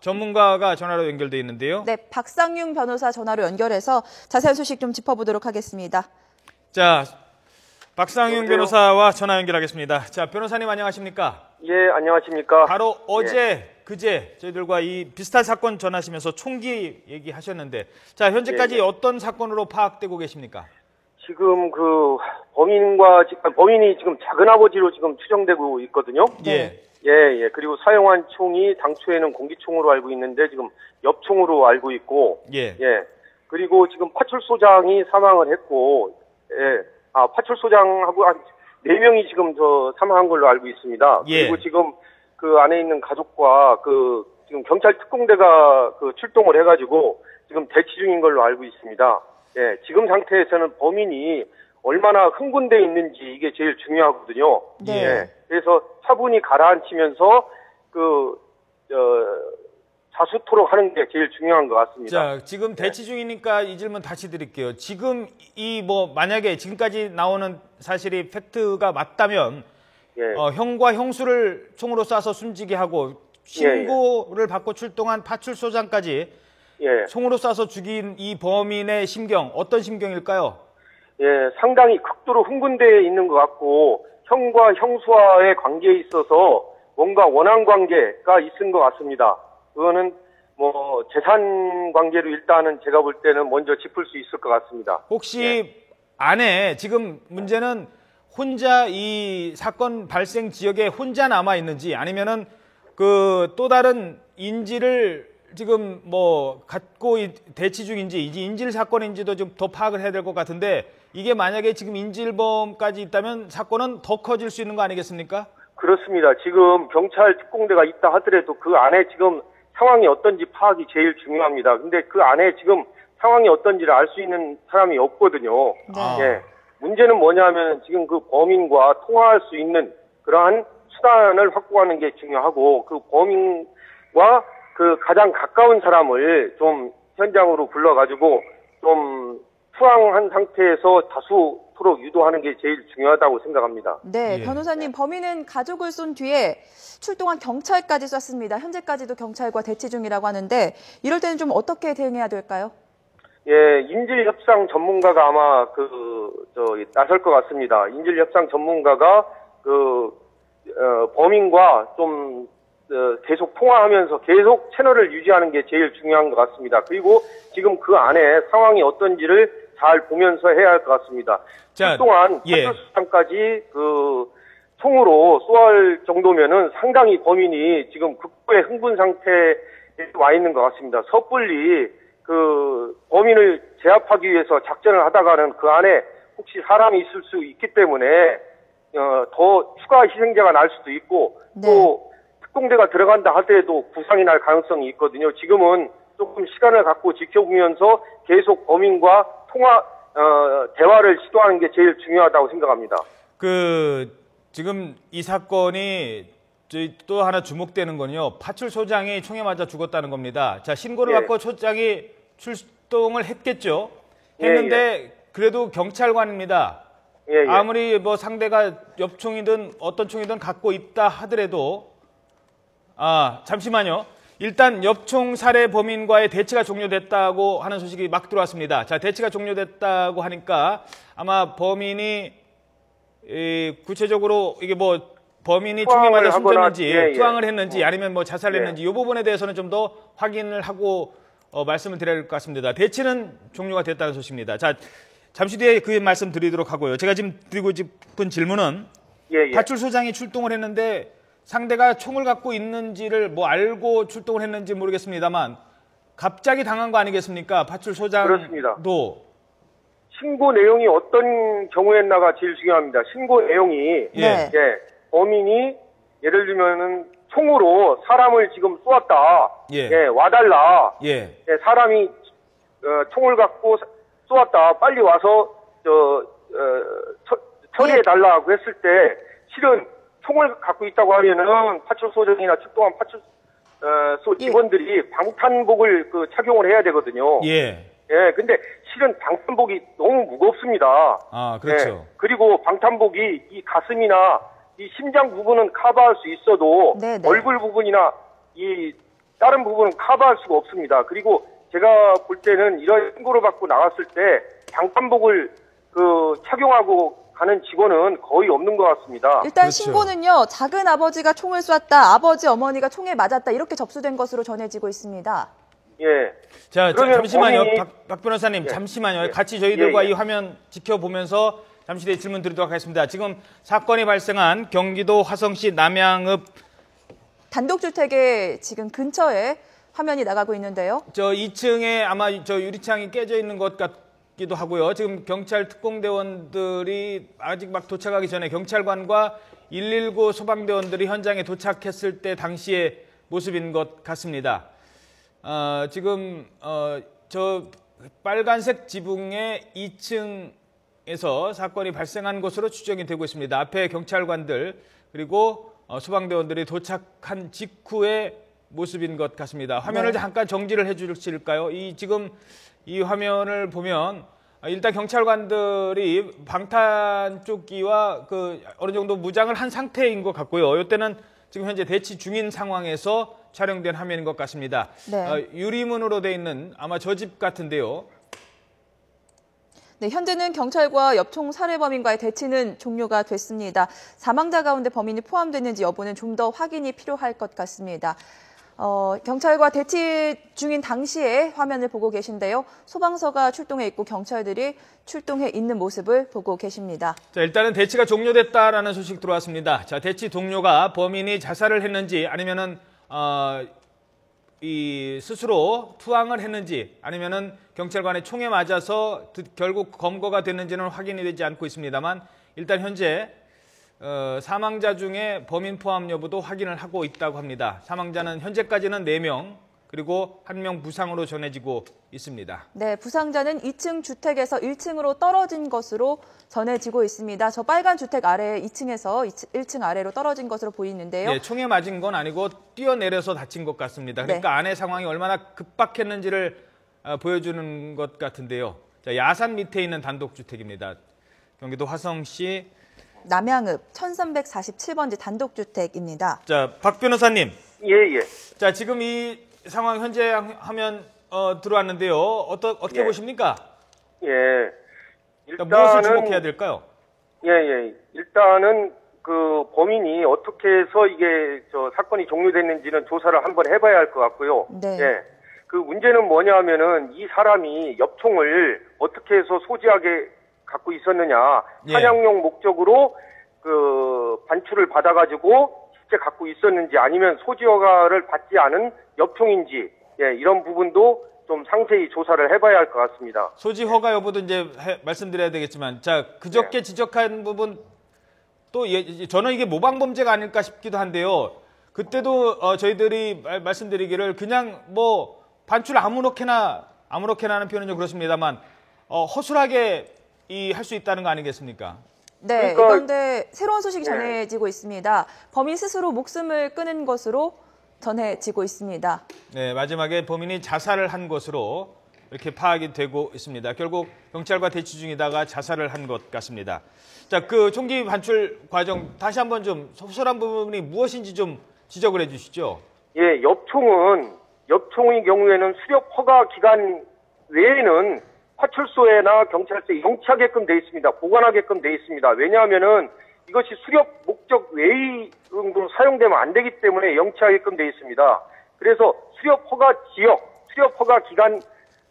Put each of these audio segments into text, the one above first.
전문가가 전화로 연결돼 있는데요. 네, 박상윤 변호사 전화로 연결해서 자세한 소식 좀 짚어보도록 하겠습니다. 자, 박상윤 변호사와 전화 연결하겠습니다. 자, 변호사님 안녕하십니까? 예, 안녕하십니까? 바로 어제, 그제 저희들과 이 비슷한 사건 전하시면서 총기 얘기하셨는데, 자, 현재까지 어떤 사건으로 파악되고 계십니까? 지금 그 범인이 지금 작은아버지로 지금 추정되고 있거든요. 예. 예. 그리고 사용한 총이 당초에는 공기총으로 알고 있는데 지금 엽총으로 알고 있고, 예. 그리고 지금 파출소장이 사망을 했고, 파출소장하고 한 4명이 지금 사망한 걸로 알고 있습니다. 예. 그리고 지금 그 안에 있는 가족과 지금 경찰 특공대가 출동을 해가지고 지금 대치 중인 걸로 알고 있습니다. 예, 지금 상태에서는 범인이 얼마나 흥분돼 있는지 이게 제일 중요하거든요. 네. 예, 그래서 차분히 가라앉히면서 자수토록 하는 게 제일 중요한 것 같습니다. 자, 지금 대치 중이니까 이 질문 다시 드릴게요. 지금 만약에 지금까지 나오는 사실이 팩트가 맞다면, 형과 형수를 총으로 쏴서 숨지게 하고 신고를 받고 출동한 파출소장까지 총으로 쏴서 죽인 이 범인의 심경, 어떤 심경일까요? 예, 상당히 극도로 흥분되어 있는 것 같고 형과 형수와의 관계에 있어서 뭔가 원한 관계가 있은 것 같습니다. 그거는 재산 관계로 일단은 제가 볼 때는 먼저 짚을 수 있을 것 같습니다. 혹시 아내, 지금 문제는 혼자 이 사건 발생 지역에 혼자 남아 있는지 아니면은 또 다른 인지를 지금 갖고 대치 중인지 인질 사건인지도 좀 더 파악을 해야 될 것 같은데, 이게 만약에 지금 인질범까지 있다면 사건은 더 커질 수 있는 거 아니겠습니까? 그렇습니다. 지금 경찰 특공대가 있다 하더라도 그 안에 지금 상황이 어떤지 파악이 제일 중요합니다. 근데 그 안에 지금 상황이 어떤지를 알 수 있는 사람이 없거든요. 예. 문제는 뭐냐면 지금 그 범인과 통화할 수 있는 그러한 수단을 확보하는 게 중요하고, 그 범인과 그 가장 가까운 사람을 좀 현장으로 불러가지고 좀 투항한 상태에서 다수토록 유도하는 게 제일 중요하다고 생각합니다. 네, 변호사님, 범인은 가족을 쏜 뒤에 출동한 경찰까지 쐈습니다. 현재까지도 경찰과 대치 중이라고 하는데, 이럴 때는 좀 어떻게 대응해야 될까요? 예, 인질협상 전문가가 아마 나설 것 같습니다. 인질협상 전문가가 범인과 좀 계속 통화하면서 계속 채널을 유지하는 게 제일 중요한 것 같습니다. 그리고 지금 그 안에 상황이 어떤지를 잘 보면서 해야 할 것 같습니다. 그동안 파출소장까지 총으로 쏘할 정도면은 상당히 범인이 지금 극도의 흥분 상태에 와 있는 것 같습니다. 섣불리 범인을 제압하기 위해서 작전을 하다가는 그 안에 혹시 사람이 있을 수 있기 때문에 더 추가 희생자가 날 수도 있고, 또 특공대가 들어간다 하더라도 부상이 날 가능성이 있거든요. 지금은 조금 시간을 갖고 지켜보면서 계속 범인과 대화를 시도하는 게 제일 중요하다고 생각합니다. 지금 이 사건이 또 하나 주목되는 건요, 파출소장이 총에 맞아 죽었다는 겁니다. 자, 신고를 받고 소장이 출동을 했겠죠. 했는데 그래도 경찰관입니다. 아무리 상대가 엽총이든 어떤 총이든 갖고 있다 하더라도, 잠시만요. 일단 엽총 살해 범인과의 대치가 종료됐다고 하는 소식이 막 들어왔습니다. 자, 대치가 종료됐다고 하니까 아마 범인이 구체적으로 이게 범인이 총에 맞아 숨졌는지 투항을 했는지 아니면 자살을 했는지 이 부분에 대해서는 좀 더 확인을 하고 말씀을 드려야 할 것 같습니다. 대치는 종료가 됐다는 소식입니다. 자, 잠시 뒤에 그 말씀 드리도록 하고요. 제가 지금 드리고 싶은 질문은, 파출소장이 출동을 했는데 상대가 총을 갖고 있는지를 알고 출동을 했는지 모르겠습니다만 갑자기 당한 거 아니겠습니까? 파출소장도. 그렇습니다. 신고 내용이 어떤 경우였나가 제일 중요합니다. 신고 내용이 범인이 예를 들면은 총으로 사람을 지금 쏘았다. 와달라. 사람이 총을 갖고 쏘았다. 빨리 와서 처리해달라고 했을 때, 실은 총을 갖고 있다고 하면은 파출소장이나 출동한 파출소 직원들이 방탄복을 착용을 해야 되거든요. 근데 실은 방탄복이 너무 무겁습니다. 그렇죠. 그리고 방탄복이 이 가슴이나 이 심장 부분은 커버할 수 있어도 얼굴 부분이나 이 다른 부분은 커버할 수가 없습니다. 그리고 제가 볼 때는 이런 신고를 받고 나왔을 때 방탄복을 착용하고 가는 직원은 거의 없는 것 같습니다. 일단 그렇죠. 신고는요. 작은 아버지가 총을 쐈다. 아버지, 어머니가 총에 맞았다. 이렇게 접수된 것으로 전해지고 있습니다. 예. 자, 잠시만요. 박 변호사님, 예. 잠시만요. 예. 같이 저희들과 예. 이 화면 지켜보면서 잠시 뒤에 질문 드리도록 하겠습니다. 지금 사건이 발생한 경기도 화성시 남양읍 단독주택의 지금 근처에 화면이 나가고 있는데요. 저 2층에 아마 저 유리창이 깨져 있는 것 같기도 하고요. 지금 경찰 특공대원들이 아직 막 도착하기 전에 경찰관과 119 소방대원들이 현장에 도착했을 때 당시의 모습인 것 같습니다. 지금 저 빨간색 지붕의 2층에서 사건이 발생한 것으로 추정이 되고 있습니다. 앞에 경찰관들 그리고 소방대원들이 도착한 직후의 모습인 것 같습니다. 화면을 네. 잠깐 정지를 해 주실까요? 지금 이 화면을 보면 일단 경찰관들이 방탄조끼와 어느 정도 무장을 한 상태인 것 같고요. 이때는 지금 현재 대치 중인 상황에서 촬영된 화면인 것 같습니다. 네. 유리문으로 돼 있는 아마 저 집 같은데요. 네, 현재는 경찰과 엽총 살해범인과의 대치는 종료가 됐습니다. 사망자 가운데 범인이 포함됐는지 여부는 좀 더 확인이 필요할 것 같습니다. 경찰과 대치 중인 당시에 화면을 보고 계신데요. 소방서가 출동해 있고 경찰들이 출동해 있는 모습을 보고 계십니다. 자, 일단은 대치가 종료됐다라는 소식 들어왔습니다. 자, 대치 동료가 범인이 자살을 했는지 아니면은 스스로 투항을 했는지 아니면은 경찰관의 총에 맞아서 결국 검거가 됐는지는 확인이 되지 않고 있습니다만 일단 현재 사망자 중에 범인 포함 여부도 확인을 하고 있다고 합니다. 사망자는 현재까지는 4명 그리고 1명 부상으로 전해지고 있습니다. 네, 부상자는 2층 주택에서 1층으로 떨어진 것으로 전해지고 있습니다. 저 빨간 주택 아래 2층에서 1층 아래로 떨어진 것으로 보이는데요. 네, 총에 맞은 건 아니고 뛰어내려서 다친 것 같습니다. 그러니까 네. 안의 상황이 얼마나 급박했는지를 보여주는 것 같은데요. 자, 야산 밑에 있는 단독주택입니다. 경기도 화성시 남양읍 1347번지 단독주택입니다. 자, 박 변호사님. 예. 자, 지금 이 상황 현재 화면 들어왔는데요. 어떻게 예. 보십니까? 예. 일단 무엇을 주목해야 될까요? 예. 일단은 범인이 어떻게 해서 이게 사건이 종료됐는지는 조사를 한번 해봐야 할 것 같고요. 네. 예. 문제는 뭐냐면은 이 사람이 엽총을 어떻게 해서 소지하게 갖고 있었느냐. 예. 사냥용 목적으로 반출을 받아가지고 실제 갖고 있었는지 아니면 소지 허가를 받지 않은 엽총인지 이런 부분도 좀 상세히 조사를 해봐야 할 것 같습니다. 소지 허가 여부도 이제 말씀드려야 되겠지만, 자, 그저께 지적한 부분 또 저는 이게 모방 범죄가 아닐까 싶기도 한데요. 그때도 저희들이 말씀드리기를 그냥 반출 아무렇게나 하는 표현은 좀 그렇습니다만 허술하게 할 수 있다는 거 아니겠습니까? 네, 그러니까, 그런데 새로운 소식이 네. 전해지고 있습니다. 범인 스스로 목숨을 끊은 것으로 전해지고 있습니다. 네, 마지막에 범인이 자살을 한 것으로 이렇게 파악이 되고 있습니다. 결국 경찰과 대치 중이다가 자살을 한 것 같습니다. 자, 총기 반출 과정 다시 한번 좀 소설한 부분이 무엇인지 좀 지적을 해 주시죠. 예, 엽총의 경우에는 수렵 허가 기간 외에는 파출소에나 경찰서에 영치하게끔 돼 있습니다. 보관하게끔 돼 있습니다. 왜냐하면은 이것이 수렵 목적 외의로 사용되면 안 되기 때문에 영치하게끔 돼 있습니다. 그래서 수렵 허가 지역, 수렵 허가 기간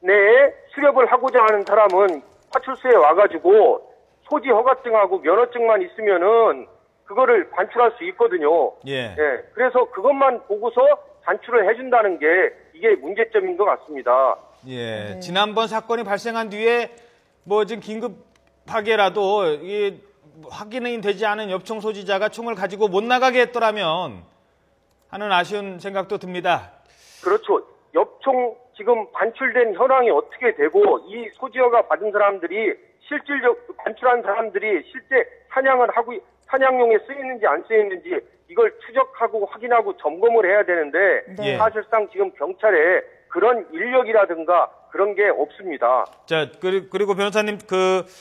내에 수렵을 하고자 하는 사람은 파출소에 와가지고 소지 허가증하고 면허증만 있으면은 그거를 반출할 수 있거든요. 예. 그래서 그것만 보고서 반출을 해준다는 게 이게 문제점인 것 같습니다. 예. 지난번 사건이 발생한 뒤에 지금 긴급하게라도 이게 확인이 되지 않은 엽총 소지자가 총을 가지고 못 나가게 했더라면 하는 아쉬운 생각도 듭니다. 그렇죠. 엽총 지금 반출된 현황이 어떻게 되고 이 소지허가 받은 사람들이 실질적 반출한 사람들이 실제 사냥을 하고 사냥용에 쓰이는지 안 쓰이는지 이걸 추적하고 확인하고 점검을 해야 되는데 네. 사실상 지금 경찰에 그런 인력이라든가 그런 게 없습니다. 자, 그리고 변호사님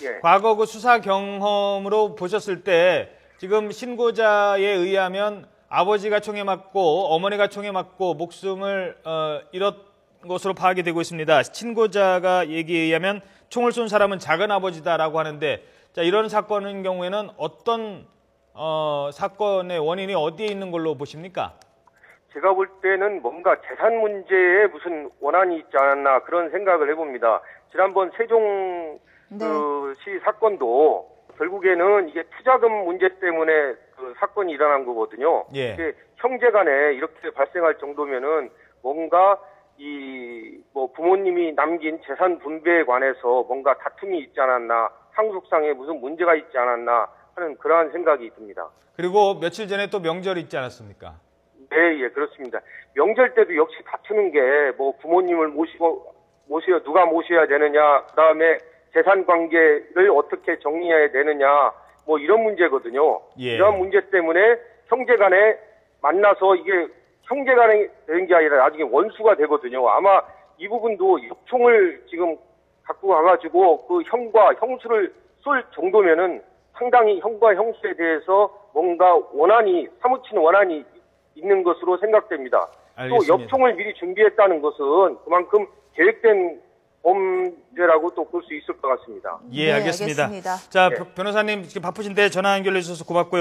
예. 과거 수사 경험으로 보셨을 때 지금 신고자에 의하면 아버지가 총에 맞고 어머니가 총에 맞고 목숨을 잃었 것으로 파악이 되고 있습니다. 친고자가 얘기에 의하면 총을 쏜 사람은 작은 아버지다라고 하는데, 자, 이런 사건인 경우에는 어떤 사건의 원인이 어디에 있는 걸로 보십니까? 제가 볼 때는 뭔가 재산 문제에 무슨 원한이 있지 않았나 그런 생각을 해봅니다. 지난번 세종 네. 시 사건도 결국에는 이게 투자금 문제 때문에 그 사건이 일어난 거거든요. 예. 이게 형제간에 이렇게 발생할 정도면은 뭔가 뭐 부모님이 남긴 재산 분배에 관해서 뭔가 다툼이 있지 않았나, 상속상에 무슨 문제가 있지 않았나 하는 그러한 생각이 듭니다. 그리고 며칠 전에 또 명절이 있지 않았습니까? 네, 예, 그렇습니다. 명절 때도 역시 다투는 게 뭐 부모님을 모셔 누가 모셔야 되느냐, 그다음에 재산 관계를 어떻게 정리해야 되느냐, 뭐 이런 문제거든요. 예. 이런 문제 때문에 형제간에 만나서 이게 형제간에 되는 게 아니라 나중에 원수가 되거든요. 아마 이 부분도 엽총을 지금 갖고 가가지고 그 형과 형수를 쏠 정도면은 상당히 형과 형수에 대해서 뭔가 사무친 원한이 있는 것으로 생각됩니다. 알겠습니다. 또 엽총을 미리 준비했다는 것은 그만큼 계획된 범죄라고 또 볼 수 있을 것 같습니다. 예, 네, 알겠습니다. 알겠습니다. 자, 네. 변호사님 지금 바쁘신데 전화 연결해 주셔서 고맙고요.